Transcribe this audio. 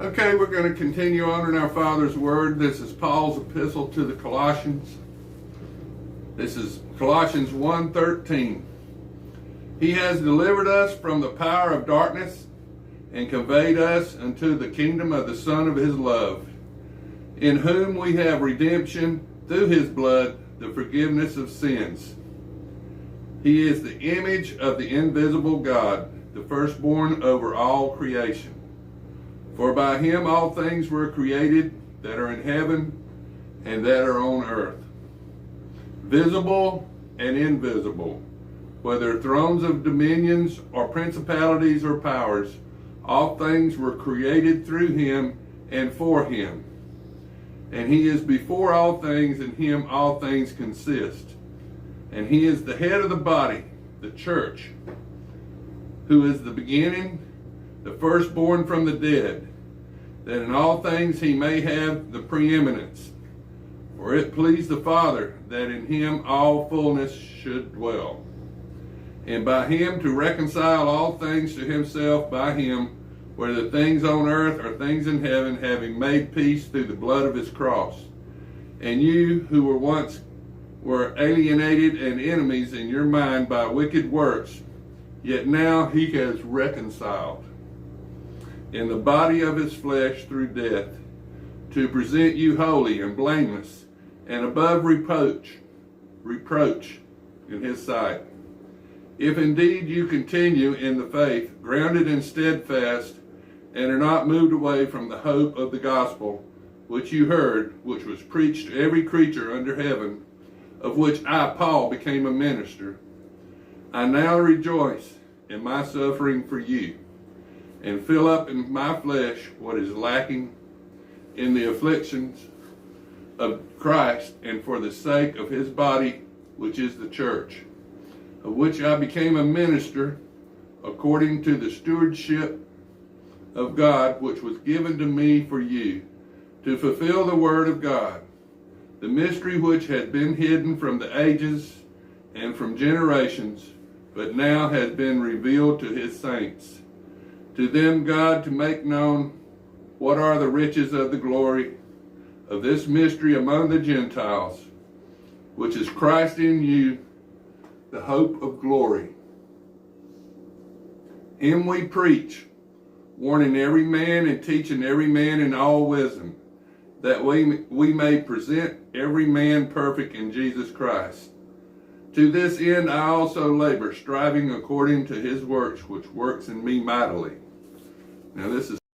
Okay, we're going to continue on in our Father's Word. This is Paul's epistle to the Colossians. This is Colossians 1:13. He has delivered us from the power of darkness and conveyed us unto the kingdom of the Son of his love, in whom we have redemption through his blood, the forgiveness of sins. He is the image of the invisible God, the firstborn over all creation. For by him all things were created that are in heaven and that are on earth, visible and invisible, whether thrones of dominions or principalities or powers. All things were created through him and for him. And he is before all things, in him all things consist. And he is the head of the body, the church, who is the beginning, the firstborn from the dead, that in all things he may have the preeminence. For it pleased the Father that in him all fullness should dwell, and by him to reconcile all things to himself by him, whether things on earth or things in heaven, having made peace through the blood of his cross. And you who were once alienated and enemies in your mind by wicked works, yet now he has reconciled in the body of his flesh through death, to present you holy and blameless and above reproach in his sight. If indeed you continue in the faith, grounded and steadfast, and are not moved away from the hope of the gospel, which you heard, which was preached to every creature under heaven, of which I, Paul, became a minister. I now rejoice in my suffering for you, and fill up in my flesh what is lacking in the afflictions of Christ, and for the sake of his body, which is the church, of which I became a minister according to the stewardship of God, which was given to me for you, to fulfill the word of God, the mystery which had been hidden from the ages and from generations, but now has been revealed to his saints. To them God to make known what are the riches of the glory of this mystery among the Gentiles, which is Christ in you, the hope of glory. Him we preach, warning every man and teaching every man in all wisdom, that we may present every man perfect in Jesus Christ. To this end I also labor, striving according to his works, which works in me mightily. Now this is